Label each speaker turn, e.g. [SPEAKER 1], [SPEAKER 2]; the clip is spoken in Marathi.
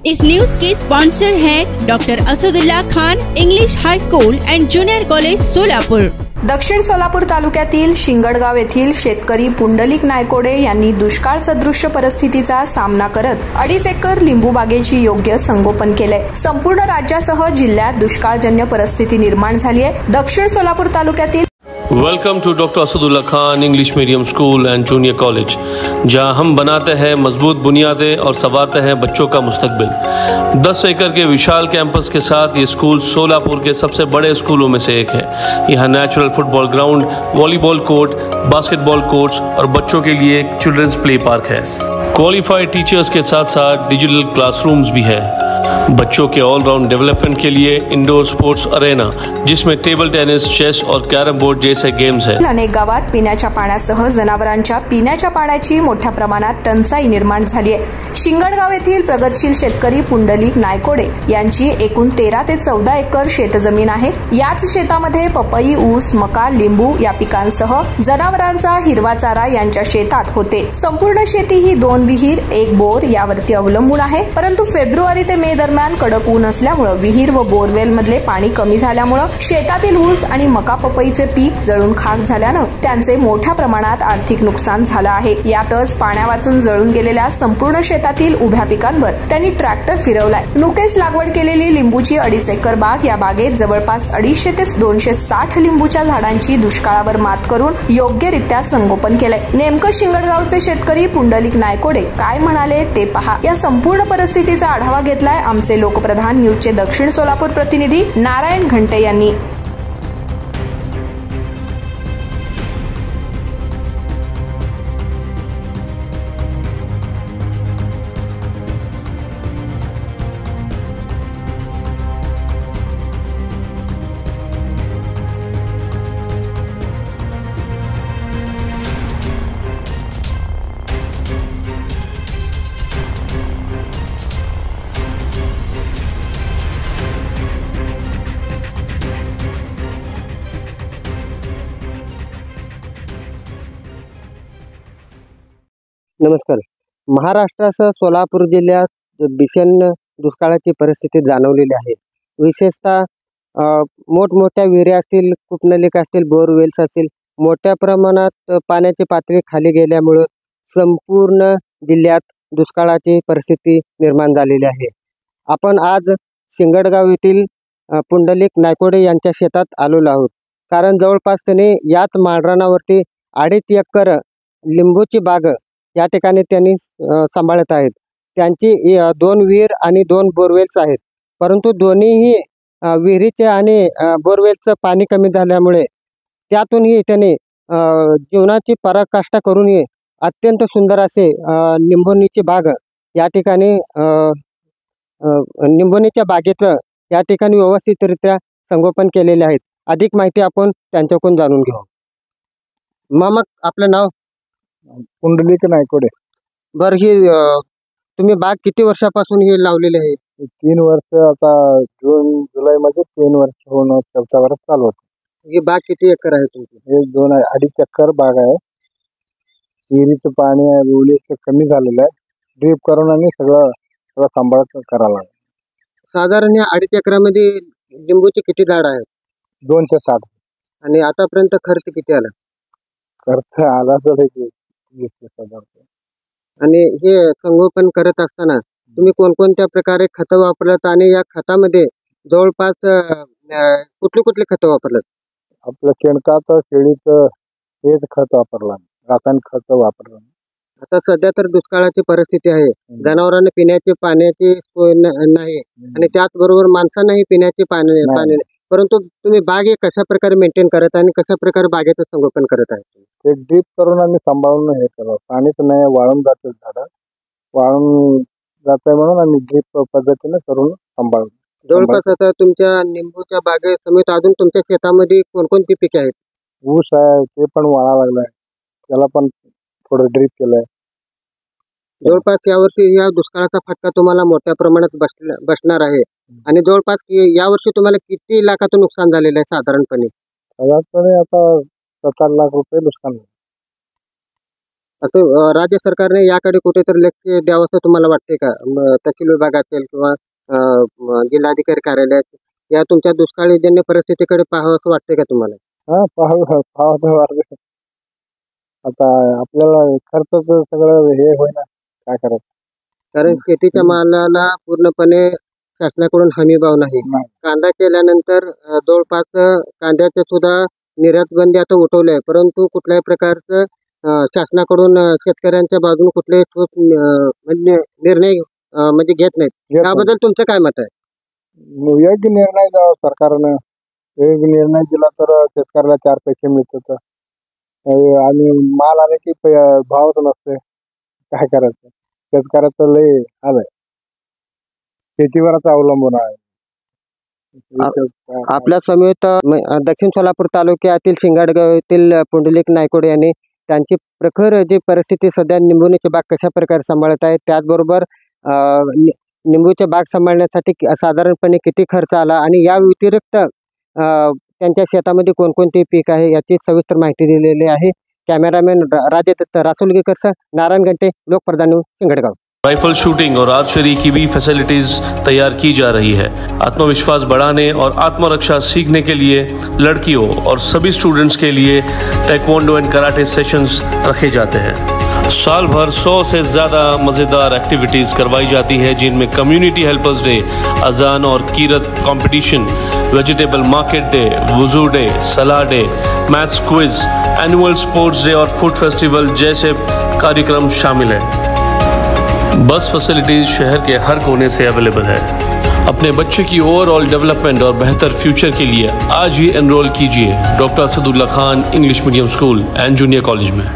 [SPEAKER 1] इस न्यूज के स्पॉन्सर हैं doctor Asadullah Khan English high school and junior college Solapur.
[SPEAKER 2] दक्षिण सोलापूर तालुक्यातील शिंगडगाव येथील शेतकरी पुंडलिक नायकोडे यांनी दुष्काळ सदृश परिस्थितीचा सामना करत 2.5 एकर लिंबू बागेची योग्य संगोपन केले। संपूर्ण राज्यासह जिल्ह्यात दुष्काळजन्य परिस्थिती निर्माण झाली आहे। दक्षिण सोलापूर तालुक्यातील
[SPEAKER 3] welcome to doctor Asadullah Khan English medium school and junior college, जहां हम बनाते हैं मजबूत बुनियादें और संवारते हैं बच्चों का मुस्तकबिल। 10 एकड़ के विशाल कैंपस के साथ ये स्कूल सोलापुर के सबसे बड़े स्कूलों में से एक है। यहाँ natural football ground, volleyball court, basketball courts और बच्चों के लिए एक चिल्ड्रंस प्ले पार्क है। क्वालिफाइड टीचर्स के साथ साथ डिजिटल क्लासरूम्स भी है। बच्चों के ऑलराउंड डेवलपमेंट के लिए इंडोर स्पोर्ट्स अरेना, जिसमें टेबल टेनिस, चेस और कैरम बोर्ड जैसे गेम्स हैं।
[SPEAKER 2] अनेक गावात पिण्याच्या पाण्यासह जनावरांच्या पिण्याच्या पाण्याची मोठ्या प्रमाणात टंचाई निर्माण झाली आहे। शिंगडगाव येथील प्रगतशील शेतकरी पुंडलिक नायकोडे यांची एकूण 13 ते 14 एकर शेतजमीन आहे। याच शेतामध्ये पपई, ऊस, मका, लिंबू या पिकांसह जनावरांचा हिरवा चारा यांच्या शेतात होते। संपूर्ण शेती ही 2 विहीर, 1 बोर यावरती अवलंबून आहे। परंतु फेब्रुवारी ते मे दरम्यान कडक ऊन असल्यामुळे विहीर व बोरवेल मधले पाणी कमी झाल्यामुळे शेतातील ऊस आणि मका, पपईचे पीक जळून खाक झाल्याने त्यांचे मोठ्या प्रमाणात आर्थिक नुकसान झाले आहे। यातच पाण्या वाचून जळून गेलेल्या संपूर्ण शेतातील उभ्या पिकांवर त्यांनी ट्रॅक्टर फिरवलाय। नुकतेच लागवड केलेली लिंबूची 2.5 एकर बाग, या बागेत जवळपास 250 ते 260 लिंबूच्या झाडांची दुष्काळावर मात करून योग्यरित्या संगोपन केलंय। नेमकं शिंगडगावचे शेतकरी पुंडलिक नायकोडे काय म्हणाले ते पहा। या संपूर्ण परिस्थितीचा आढावा घेतलाय आमचे लोकप्रधान न्यूजचे दक्षिण सोलापूर प्रतिनिधी नारायण घंटे यांनी।
[SPEAKER 4] नमस्कार। महाराष्ट्रासह सोलापूर जिल्ह्यात भीषण दुष्काळाची परिस्थिती जाणवलेली आहे। विशेषतः मोठमोठ्या विहिरी असतील, कूपनलिका असतील, बोरवेल्स असतील, मोठ्या प्रमाणात पाण्याची पातळी खाली गेल्यामुळे संपूर्ण जिल्ह्यात दुष्काळाची परिस्थिती निर्माण झालेली आहे। आपण आज शिंगडगाव येथील पुंडलिक नायकोडे यांच्या शेतात आलेलो आहोत, कारण जवळपास त्यांनी याच माळरानावरती 2.5 एकर लिंबूची बाग या ठिकाणी त्यांनी सांभाळत आहेत। त्यांची 2 विहीर आणि 2 बोरवेल्स आहेत, परंतु दोन्हीही विहिरीचे आणि बोरवेलचं पाणी कमी झाल्यामुळे त्यातूनही त्यांनी जीवनाची पराकाष्ठा करूनही अत्यंत सुंदर असे लिंबोणीची बाग या ठिकाणी लिंबोणीच्या बागेचं या ठिकाणी व्यवस्थितरित्या संगोपन केलेले आहेत। अधिक माहिती आपण त्यांच्याकडून जाणून घेऊ। मामा, आपलं नाव?
[SPEAKER 5] पुंडलिक नायकोडे।
[SPEAKER 4] बरं, ही तुम्ही बाग किती वर्षापासून ही लावलेली आहे?
[SPEAKER 5] 3 वर्ष, आता जून जुलै मध्ये 3 वर्ष होऊन 4th वर्ष चालू होतं।
[SPEAKER 4] ही बाग किती एकर आहे तुमची?
[SPEAKER 5] हे 2.5 एकर बाग आहे। विहिरीचं पाणी बोलीचं कमी झालेलं आहे। ड्रीप करून आम्ही सगळं सांभाळत करायला लागलो।
[SPEAKER 4] साधारण या 2.5 एकरामध्ये लिंबूचे किती झाड आहेत?
[SPEAKER 5] 260।
[SPEAKER 4] आणि आतापर्यंत खर्च किती आला?
[SPEAKER 5] खर्च आला तर 20,000 रुपये।
[SPEAKER 4] आणि हे संगोपन करत असताना तुम्ही कोणकोणत्या प्रकारे खतं वापरलात आणि या खतामध्ये जवळपास कुठली कुठली खतं वापरलात?
[SPEAKER 5] आपलं शेणखत, शेळीचं हेच खत वापरलं, रासायनिक खत वापरलं।
[SPEAKER 4] आता सध्या तर दुष्काळाची परिस्थिती आहे, जनावरांना पिण्याची पाण्याची सोय नाही आणि त्याचबरोबर माणसांनाही पिण्याची पाणी नाही। परंतु तुम्ही बाग कशा प्रकारे मेंटेन करत आणि कशा प्रकारे बागेचं संगोपन करत आहे?
[SPEAKER 5] ते ड्रीप करून आम्ही सांभाळून हे करतो। पाणीच नाही, वाळून जाते झाड, वाळून जाते म्हणून आम्ही ड्रीप पद्धतीने करून सांभाळतो।
[SPEAKER 4] जवळपास आता तुमच्या लिंबूच्या बागेसमेत अजून तुमच्या शेतामध्ये कोणकोणती पिके आहेत?
[SPEAKER 5] ऊस आहे, ते पण वाळा लागलाय, त्याला पण थोडं ड्रीप केलंय।
[SPEAKER 4] जवळपास यावर्षी या दुष्काळाचा फटका तुम्हाला मोठ्या प्रमाणात बसणार आहे आणि जवळपास यावर्षी तुम्हाला किती लाखाचं नुकसान झालेलं आहे साधारणपणे?
[SPEAKER 5] साधारणपणे आता 7-8 लाख रुपये नुकसान.
[SPEAKER 4] आता राज्य सरकारने याकडे कुठेतरी लक्ष द्यावं असं तुम्हाला वाटते का? तहसील विभाग असेल किंवा जिल्हाधिकारी कार्यालयात या तुमच्या दुष्काळीजन्य परिस्थितीकडे पाहावं असं वाटते का तुम्हाला?
[SPEAKER 5] हा पाहावं वाटतं. आता आपल्याला खर्चाचं सगळं हे होईना, काय करायचं.
[SPEAKER 4] कारण शेतीच्या मालाला पूर्णपणे शासनाकडून हमी भाव नाही. कांदा केल्यानंतर जवळपास कांद्याचे सुद्धा निर्यात बंदी आता उठवली आहे, परंतु कुठल्याही प्रकारचं शासनाकडून शेतकऱ्यांच्या बाजूने कुठलेही ठोस निर्णय म्हणजे घेत नाहीत. त्याबद्दल तुमचं काय मत आहे?
[SPEAKER 5] योग्य निर्णय द्यावा सरकारनं. योग्य निर्णय दिला तर शेतकऱ्याला 4 पैसे मिळतात. आणि माल आले की भावच नसते, काय करायचं. शेतकऱ्याचं लय आलंय, शेतीवरच अवलंबून आहे.
[SPEAKER 4] आपल्या समेत दक्षिण सोलापूर तालुक्यातील शिंगाडगाव येथील पुंडलिक नायकोडे यांनी त्यांची प्रखर जी परिस्थिती सध्या निंबोनीची बाग कशा प्रकारे सांभाळत आहे, त्याचबरोबर निंबूच्या बाग सांभाळण्यासाठी साधारणपणे किती खर्च आला आणि या व्यतिरिक्त त्यांच्या शेतामध्ये कोणकोणते पीक आहे याची सविस्तर माहिती दिलेली आहे. कॅमेरामॅन राजेदत्त रासुलगीकर सह नारायण घंटे, लोकप्रधान न्यूज, सिंगड़गांव.
[SPEAKER 3] राइफल शूटिंग और आर्चरी की भी फैसिलिटीज तैयार की जा रही है। आत्मविश्वास बढ़ाने और आत्मरक्षा सीखने के लिए लड़कियों और सभी स्टूडेंट्स के लिए टेक्वांडो एंड कराटे सेशंस रखे जाते हैं। साल भर 100 से ज़्यादा मज़ेदार एक्टिविटीज़ करवाई जाती है, जिनमें कम्युनिटी हेल्पर्स डे, अजान और कीरत कंपटीशन, वेजिटेबल मार्केट डे, वुजू डे, सलाह day, maths quiz, annual sports day और फूड फेस्टिवल जैसे कार्यक्रम शामिल हैं। बस फैसिलिटीज शहर के हर कोने से अवेलेबल है। अपने बच्चे की ओवरऑल डेवलपमेंट और बेहतर फ्यूचर के लिए आज ही एनरोल कीजिए doctor Asadullah Khan English medium school and junior college में।